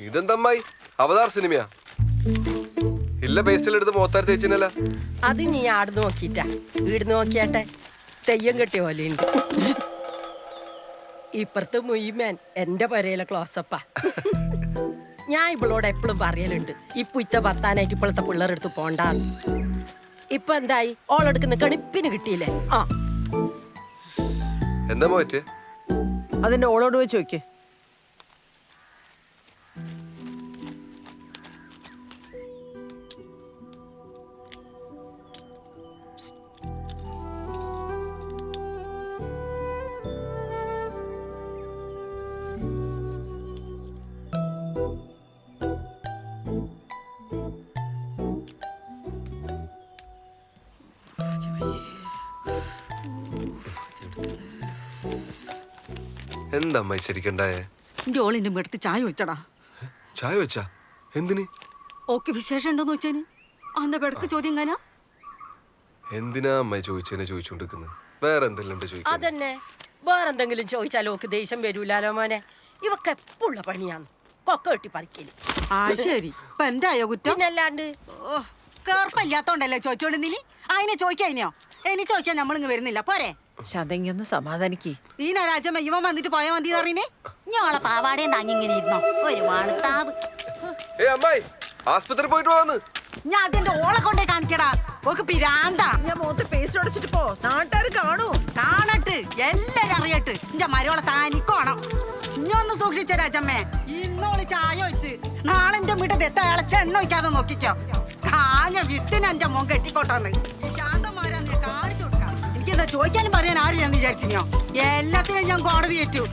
ഇതെന്തമ്മായി അവതാർ സിനിമയാ? ഇല്ല പേസ്റ്റിലെടുത്ത് മോത്താർ തേച്ചിനല്ല. അത് നീ ആട് നോക്കിട്ടാ വീട് നോക്കിയാട്ടെ തെയ്യം കെട്ടിയ പോലെയുണ്ട്. ഇപ്പുറത്ത് മുയ്മേൻ എന്റെ പരയിലെ ക്ലോസപ്പാ. ഞാൻ ഇവളോട് എപ്പോഴും പറയലുണ്ട് ഇപ്പൊ ഇത്ത ഭർത്താനായിട്ട് ഇപ്പോഴത്തെ പിള്ളേരെടുത്ത് പോണ്ടാന്ന്. ഇപ്പൊ എന്തായി? ഓളെടുക്കുന്ന കണിപ്പിന് കിട്ടിയില്ലേ? ആ എന്താ പറ്റേ? അതിന്റെ ഓളോട് പോയി ചോദിക്കേ. എന്താ അമ്മായി ശരിക്കണ്ടായേ? എന്റെ ഓളിന്റെ അടുത്ത് ചായ വെച്ചടാ. ചായ വെച്ചാ എന്തിന്? ഓക്കെ വിശേഷം ഉണ്ടോന്ന് വെച്ചാന് അന്ന പെടക്ക് ചോദ്യം എങ്ങനാ? എന്തിനാ അമ്മായി ചോദിച്ചതിനെ ചോദിച്ചോണ്ടിരിക്കുന്നത്? വേറെ എന്തെല്ലാം ചോദിക്കാൻ? അതന്നെ, വേറെന്തെങ്കിലും ചോദിച്ചാലോ ഓക്ക് ദേഷ്യം വരൂലാലോ മോനെ. ഇവക്ക് എപ്പോഴുള്ള പണിയാന്ന് കൊക്ക കെട്ടി പറിക്കല്. ആ ശരി, ഇപ്പൊ എന്തായോ കുറ്റം? പിന്നല്ലാണ്ട് കേർപ്പല്ലാത്തോണ്ടല്ലേ ചോദിച്ചോണ്ട് നീ അതിനെ ചോദിക്കാനോ? ഇനി ചോദിക്കാൻ നമ്മളിങ്ങ് വരുന്നില്ല പോരെ? ശതങ്ങൊന്ന് സമാധാനിക്കേ. ഈ രാജമ്മ ഇവൻ വന്നിട്ട് പോയാ മതി അറിയണേ. ഞാളെ പാവാടേ താങ്ങിങ്ങനെ ഇരുന്നോ ഒരു വാണത്താവ്. അമ്മായി ആസ്പത്രി പോയിട്ട് പോന്ന്. ഞാൻ അതിന്റെ ഓളെ കൊണ്ടേ കാണിക്കടാ. ഓക്ക് പിരാന്താ. ഞാൻ മുഖത്ത് പേസ്റ്റ് അടച്ചിട്ട് പോ, നാട്ടുകാർ കാണൂ. കാണട്ട് എല്ലാരും അറിയട്ട്. എന്റെ മരോളെ താനിക്കോണം. ഇഞ്ഞൊന്ന് സൂക്ഷിച്ച രാജമ്മേ. ഇന്നോള് ചായ വെച്ച് നാളെ എന്റെ വീട്ടിൽ എത്ത ഇളച്ച എണ്ണ വയ്ക്കാതെ നോക്കിക്കോ. കാഞ്ഞ വിത്തിന് എന്റെ മോൻ കെട്ടിക്കോട്ടാന്ന് ശാന്തമാരാ ഞാൻ കാണിച്ചു കൊടുക്കാം. എനിക്കെന്താ ചോദിക്കാനും പറയാൻ ആരും ഞാൻ വിചാരിച്ചിനോ? എല്ലാത്തിനും ഞാൻ കോടതി ഏറ്റു.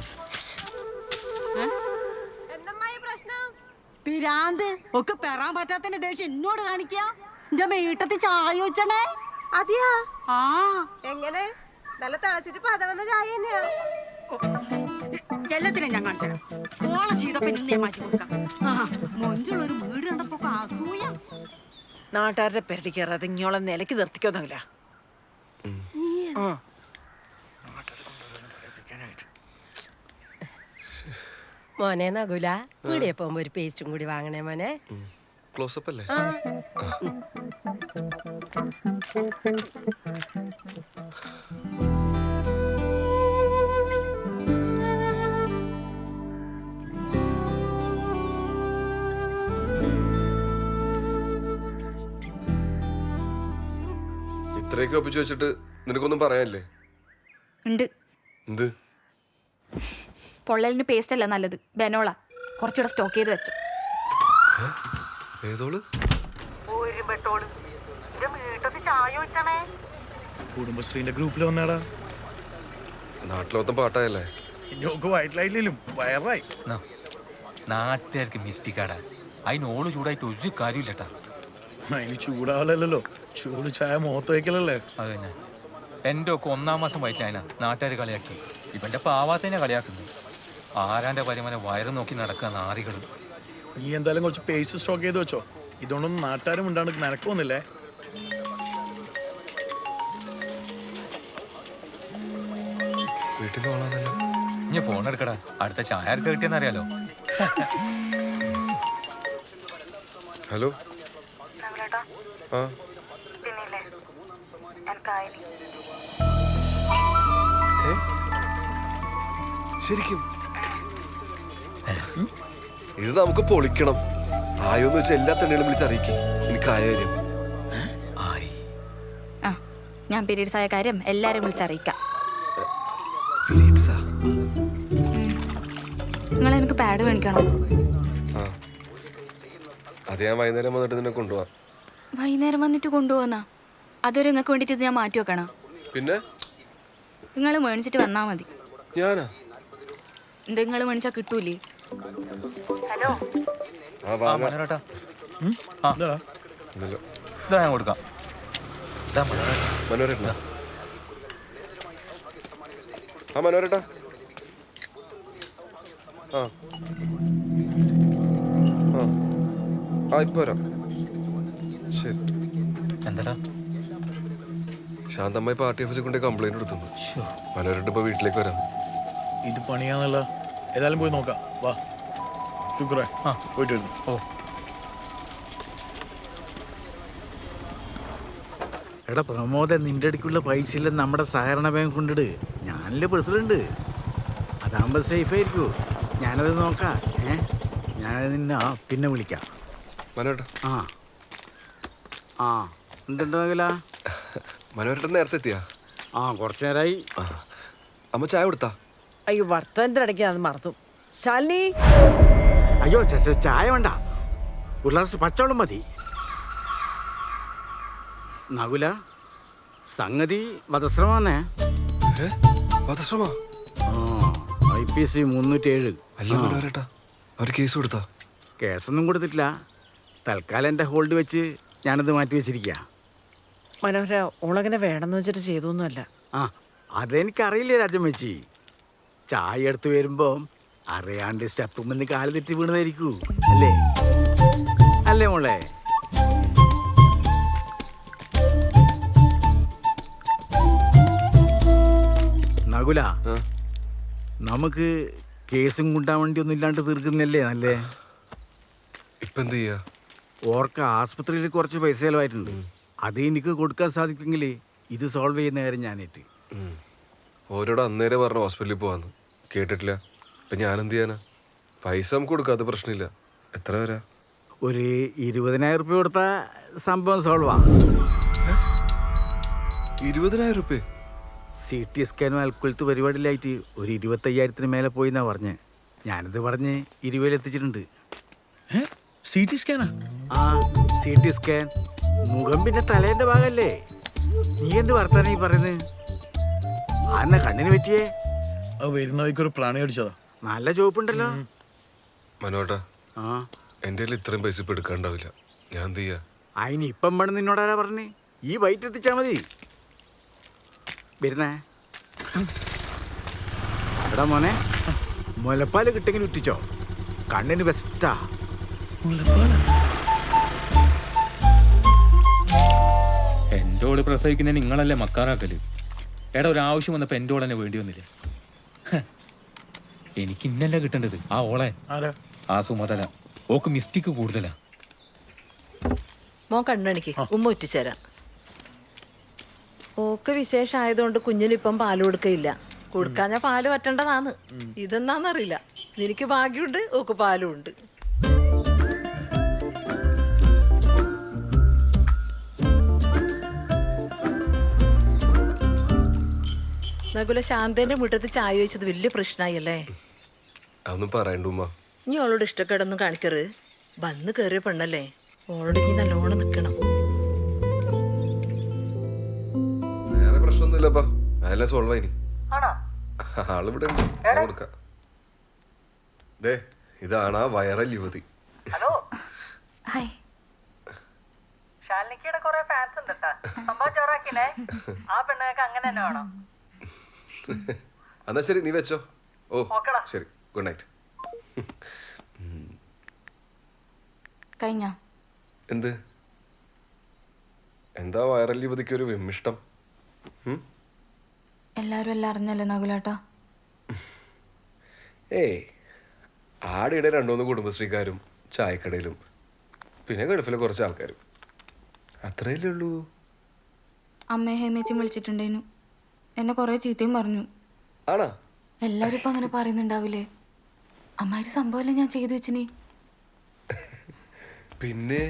പിരാന്ത് ഒക്കെ പെറാൻ പറ്റാത്തതിന്റെ ദേഷ്യം എന്നോട് കാണിക്ക. എന്റെ വീട്ടത്തിൽ ചായ വെച്ചണേ. അതെയാ? ആ എങ്ങനെ? നല്ല തിളച്ചിട്ട് പതവന്ന ചായ തന്നെയാ. എല്ലാത്തിനും ഞാൻ കാണിച്ചു തരാം. ഓളെ ചെയ്തപ്പോ ഇന്നേ മാറ്റി കൊടുക്കാം. മൊഞ്ചുള്ളൊരു വീട് കണ്ടപ്പോ അസൂയ. നാട്ടുകാരുടെ പെരടി കയറാതെ ഇങ്ങോളം നിലയ്ക്ക് നിർത്തിക്കൊന്നുമില്ല. മോനെ നകുല വീടിയെ പോകുമ്പോ ഒരു പേസ്റ്റും കൂടി വാങ്ങണേ മോനെ. ക്ലോസപ്പ് അല്ലേ? ഇത്രയൊക്കെ ഒപ്പിച്ചു വെച്ചിട്ട് നിനക്കൊന്നും പറയാനില്ലേ? ഉണ്ട്. എന്ത്? പൊള്ളലിന് പേസ്റ്റ് അല്ല നല്ലത്, ബെനോള. കുറച്ചുകൂടെ സ്റ്റോക്ക് ചെയ്ത് വെച്ചു. ഏതോള്? കുടുംബശ്രീന്റെ ഗ്രൂപ്പിൽ വന്നാടാ. നാട്ടിലൊത്തം പാട്ടായല്ലേ? ഇനിയൊക്കെ വയറ്റിലായില്ലേലും വയറായി. നാട്ടുകാർക്ക് മിസ്റ്റേക്കാടാ. അതിനോള് ചൂടായിട്ട് ഒരു കാര്യമില്ലട്ടാ. അതിന് ചൂടാവല്ലോ, ചൂട് ചായ മുഖത്ത് വയ്ക്കലല്ലേ. അത് തന്നെ. എൻ്റെ ഒക്കെ 1-ാം മാസം വയറ്റിലായന നാട്ടുകാർ കളിയാക്കി. ഇവന്റെ പാവാത്തന്നെ കളിയാക്കുന്നു. ആരാന്റെ പരിമനെ വയറ് നോക്കി നടക്കുക നാറികൾ. നീ എന്തായാലും കുറച്ച് പേസ്റ്റ് സ്റ്റോക്ക് ചെയ്ത് വെച്ചോ. ഇതുകൊണ്ടൊന്നും നാട്ടുകാരും ഉണ്ടാണ്ട് നിനക്കൊന്നില്ലേ. വീട്ടിൽ നിന്ന് വളാന്നല്ലോ. ഇനി ഫോൺ എടുക്കടാ, അടുത്ത ചായ ആർക്ക് കിട്ടിയെന്ന് അറിയാലോ. ഹലോ. ആ ശരിക്കും ഇത് നമുക്ക് പൊളിക്കണം. ആയോന്ന് വെച്ചാൽ എല്ലാ തണ്ണികളും വിളിച്ചറിയിക്കും. എനിക്കായ കാര്യം ആ, ഞാൻ പീരീഡ്സ് ആയ കാര്യം എല്ലാരും വിളിച്ചറിയിക്കാം. നിങ്ങൾ എനിക്ക് പാഡ് മേടിക്കണം. അത് ഞാൻ വൈകുന്നേരം വന്നിട്ട് നിന്നെ കൊണ്ടുപോവാ. വൈകുന്നേരം വന്നിട്ട് കൊണ്ടുപോകുന്ന അതൊരു നിങ്ങൾക്ക് വേണ്ടിട്ട് ഞാൻ മാറ്റി വെക്കണം. പിന്നെ നിങ്ങൾ മേടിച്ചിട്ട് വന്നാ മതി. ഞാനാ? നിങ്ങൾ മേടിച്ചാ കിട്ടൂലേ? മനോരേട്ടാ, എന്താടാ? ഇതാ ഞാൻ കൊടുക്കാം. മനോരേട്ടാ, ആ മനോരേട്ടാ. ആ ആ ആ ഇപ്പൊ വരാം. ശരി. എന്താടാ? ശാന്തമായി പാർട്ടി ഓഫീസിൽ കൊണ്ട് കംപ്ലൈന്റ് കൊടുത്തു. മനോരേട്ട ഇപ്പൊ വീട്ടിലേക്ക് വരാം. ഇത് പണിയാന്നല്ല. ഏതായാലും പോയി നോക്കാം. വാ. ശുക്രേ ആ. പോയിട്ട് വരുന്നു. ഓ എടാ പ്രമോദ, നിന്റെ അടുക്കുള്ള പൈസ ഇല്ല നമ്മുടെ സഹകരണ ബാങ്ക് കൊണ്ടിട്. ഞാനല്ലേ പ്രസിഡന്റ്. അതാകുമ്പോൾ സേഫ് ആയിരിക്കൂ. ഞാനത് നോക്കാം. ഞാനത് നിന്നെ പിന്നെ വിളിക്കാം. മനോരേട്ടാ ആ ആ എന്തുണ്ടാകില്ല? മനോരേട്ടൻ നേരത്തെ എത്തിയാ? ആ കുറച്ചു നേരമായി. അമ്മ ചായ കൊടുത്താ? അയ്യോ വർത്തമാനത്തിന്റെ ഇടയ്ക്ക് അത് മറന്നു. ശാലിനി, അയ്യോ ചായ വേണ്ട, ഒരു ഗ്ലാസ് പച്ചവെള്ളം മതി. നകുല, സംഗതി വധശ്രമാന്നേ. വധശ്രമ? IPC 307. അല്ല മനോരേട്ടാ, അവർ കേസ് കൊടുത്താ? കേസൊന്നും കൊടുത്തിട്ടില്ല. തൽക്കാലം എൻ്റെ ഹോൾഡ് വെച്ച് ഞാനത് മാറ്റി വെച്ചിരിക്കുക. മനോഹര ഓളങ്ങനെ വേണമെന്ന് വെച്ചിട്ട് ചെയ്തൊന്നുമല്ല. ആ അതെനിക്കറിയില്ലേ രാജമ്മച്ചി. ചായ എടുത്ത് വരുമ്പോൾ അറിയാണ്ട് സ്റ്റെപ്പുമെന്ന് കാല് തെറ്റി വീണതായിരിക്കൂ. അല്ലേ അല്ലേ മോളെ? നകുല, നമുക്ക് കേസും കൊണ്ടാൻ വേണ്ടി ഒന്നും ഇല്ലാണ്ട് തീർക്കുന്നല്ലേ നല്ലേ? ഇപ്പൊ എന്ത് ചെയ്യാ? ഓർക്ക് ആസ്പത്രിയിൽ കുറച്ച് പൈസ ചിലവായിട്ടുണ്ട്. അത് എനിക്ക് കൊടുക്കാൻ സാധിക്കുമെങ്കിൽ ഇത് സോൾവ് ചെയ്യുന്ന കാര്യം ഞാനേറ്റ്. ഓരോട് അന്നേരെ പറഞ്ഞു ഹോസ്പിറ്റലിൽ പോവാന്ന്, കേട്ടിട്ടില്ല. ഇപ്പൊ ഞാൻ എന്ത് ചെയ്യാനാ? പൈസ നമുക്ക് കൊടുക്കാം, അത് പ്രശ്നമില്ല. എത്ര വരാ? ഒരു 20,000 റുപ്യ കൊടുത്താൽ സംഭവം സോൾവാ. 20,000 റുപ്യ? CT സ്കാനും അൽക്കുലത്ത് പരിപാടിയിലായിട്ട് ഒരു 25,000-ന് മേലെ പോയി എന്നാ പറഞ്ഞ്. ഞാനിത് പറഞ്ഞ് 20,000 എത്തിച്ചിട്ടുണ്ട്. CT സ്കാനാ? ആ CT സ്കാൻ. മുഖം പിന്നെ തലേന്റെ ഭാഗല്ലേ. നീ എന്ത് വർത്താനം ഈ പറയുന്നത്? അന്ന കണ്ണിന് പറ്റിയേ? അത് വരുന്ന വഴിക്കൊരു പ്രാണി അടിച്ചതാ. നല്ല ചുവപ്പുണ്ടല്ലോ. മനോട്ടാ, ആ എൻ്റെ കയ്യിൽ ഇത്രയും പൈസ ഇപ്പൊ എടുക്കാണ്ടാവില്ല. ഞാൻ എന്ത് ചെയ്യാ? അതിന് ഇപ്പം വേണം നിന്നോടാരാ പറഞ്ഞ്? ഈ വൈറ്റ് എത്തിച്ചാ മതി. വരുന്നേ എടാ മോനെ, മുലപ്പാല് കിട്ടെങ്കിലും ഇട്ടിച്ചോ, കണ്ണിന് ബെസ്റ്റാ. എൻ്റെ ഓട് പ്രസവിക്കുന്ന നിങ്ങളല്ലേ മക്കാറാക്കല്? എടാ ഒരാവശ്യം വന്നപ്പോൾ എൻ്റെ ഓട് തന്നെ വേണ്ടി വന്നില്ലേ? എനിക്ക് ഇന്നല്ല കിട്ടേണ്ടത് ആ ഓളെ. ആരാ? ആ സുമതല. ഓക്ക് മിസ്റ്റേക്ക് കൂടുതലാ. മോൻ കണ്ണണിക്ക് ഉമ്മ ഉറ്റിച്ചേരാം. ഓക്ക് വിശേഷമായതുകൊണ്ട് കുഞ്ഞിനിപ്പം പാല് കൊടുക്കയില്ല. കൊടുക്കാഞ്ഞ പാല് പറ്റേണ്ടതാന്ന്. ഇതെന്നാന്നറിയില്ല. നിനക്ക് ഭാഗ്യമുണ്ട്, ഓക്ക് പാലും ഉണ്ട്. നകുല, ശാന്തന്റെ മുറ്റത്ത് ചായ വെച്ചത് വലിയ പ്രശ്നമായല്ലേ? അതൊന്നും പറയണ്ട ഉമ്മ. ഇനി ഓളോട് ഇഷ്ടക്കേടൊന്നും കാണിക്കരുത്. വന്ന് കയറിയ പെണ്ണല്ലേ, ഓളോട് ഇനി നല്ലോണം നിൽക്കണം. വേറെ പ്രശ്നമൊന്നുമില്ലപ്പാ, അതെല്ലാം സോൾവ് ആയിനി. ആളിവിടെ ഉണ്ട്, ഞാൻ കൊടുക്കാം. ദേ, ഇതാണ് ആ വൈറൽ യുവതി. ഹായ്. എന്നാ ശരി, നീ വെച്ചോ. ഓ ശരി, ഗുഡ് നൈറ്റ്. കഴിഞ്ഞ എന്ത്? എന്താ വൈറൽ യുവതിക്ക് ഒരു വിമ്മിഷ്ടം? എല്ലാരും എല്ലാം അറിഞ്ഞല്ലേ നകുലേട്ടാ? ഏയ്, ആടിയുടെ 2-3 കുടുംബശ്രീക്കാരും ചായക്കടയിലും പിന്നെ ഗൾഫിലെ കുറച്ച് ആൾക്കാരും, അത്രയല്ലേ ഉള്ളൂ. അമ്മയെ ഹേമേച്ചും വിളിച്ചിട്ടുണ്ടേനു. എന്നെ കുറെ ചീത്തയും പറഞ്ഞു. ആണാ? എല്ലാരും ഇപ്പൊ അങ്ങനെ പറയുന്നുണ്ടാവില്ലേ? അമ്മാര് സംഭവമല്ലേ ഞാൻ ചെയ്തു വെച്ചിനി. പിന്നെ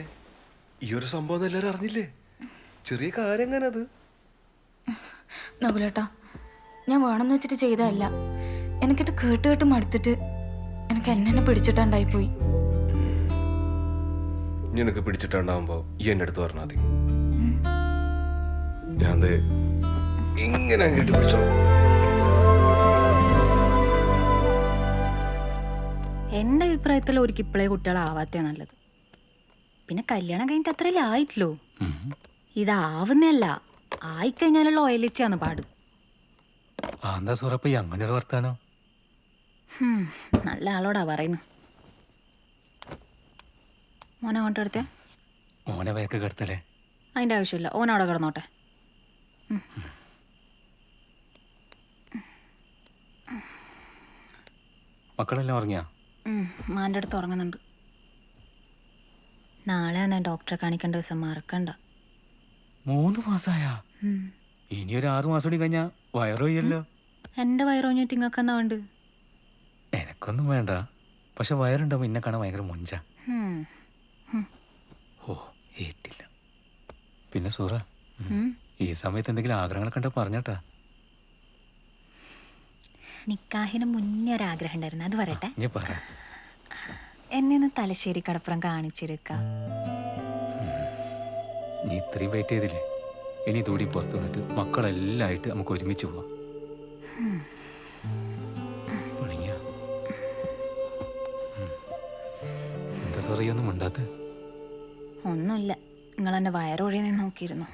ഈ ഒരു സംഭവം എല്ലാവരും അറിഞ്ഞില്ലേ? ചെറിയ കാര്യം എങ്ങനെ അത്? നകുലേട്ടാ, ഞാൻ വേണമെന്ന് വെച്ചിട്ട് ചെയ്തതല്ല. എനിക്കിത് കേട്ട് കേട്ട് മടുത്തിട്ട് എനിക്ക് എന്നെ പിടിച്ചിട്ടുണ്ടായിപ്പോയി. നിനക്ക് പിടിച്ചിട്ടുണ്ടാവുമ്പോ ഈ എന്റെ അടുത്ത് പറഞ്ഞാൽ മതി. ഞാൻ ഇങ്ങനെ കേട്ട് പിടിച്ചോ. എൻ്റെ അഭിപ്രായത്തിൽ ഒരിക്കൽ ഇപ്പോഴേ കുട്ടികളാവാത്തേ നല്ലത്. പിന്നെ കല്യാണം കഴിഞ്ഞിട്ട് അത്രയല്ലേ ആയിട്ടില്ലോ. ഇതാവുന്നല്ല, ആയിക്കഴിഞ്ഞാലുള്ള ഓയിലിച്ചാന്ന് പാട്. എന്താ സുറപ്പ അങ്ങനെ ഒരു വർത്താനോ? നല്ല ആളോടാ പറയുന്നു. മോനെ അങ്ങോട്ട് എടുത്തേ. മോനെ വയക്ക് കിടത്തല്ലേ? അതിൻ്റെ ആവശ്യമില്ല, ഓനവിടെ കിടന്നോട്ടെ. മക്കളെല്ലാം ഉറങ്ങിയാ? മാൻ്റെ അടുത്ത് ഉറങ്ങുന്നുണ്ട്. നാളെ ഞാൻ ഡോക്ടറെ കാണിക്കേണ്ട ദിവസം മറക്കണ്ട. 3 മാസമായാ? ഇനി ഒരു 6 മാസം കൂടി കഴിഞ്ഞാ വയറോയല്ലോ. എൻ്റെ വയറോഞ്ഞിട്ട് ഇങ്ങക്കെന്നാ ഉണ്ട്? എനക്കൊന്നും വേണ്ട, പക്ഷെ വയറുണ്ടാവും എന്നെ കാണാൻ ഭയങ്കര മൊഞ്ച. ഓ ഏറ്റില്ല. പിന്നെ സൂറ, ഈ സമയത്ത് എന്തെങ്കിലും ആഗ്രഹങ്ങളൊക്കെ ഉണ്ടോ പറഞ്ഞാട്ടാ. നിക്കാഹിന് മുന്നേ ഒരാഗ്രഹം ഉണ്ടായിരുന്നു, അത് പറയട്ടെ. നീ പറ. എന്നെ ഒന്ന് തലശ്ശേരി കടപ്പുറം കാണിച്ചിരിക്ക. നീ ഇത്രയും വെയിറ്റ് ചെയ്തില്ലേ, ഇനി ഇതൂടി പുറത്ത് വന്നിട്ട് മക്കളെല്ലാം ആയിട്ട് നമുക്ക് ഒരുമിച്ച് പോവാം. പണിയാ എന്താ സോറിയൊന്നും ഉണ്ടാത്ത? ഒന്നുമില്ല, നിങ്ങൾ എൻ്റെ വയറൊഴിയെ നോക്കിയിരുന്നു.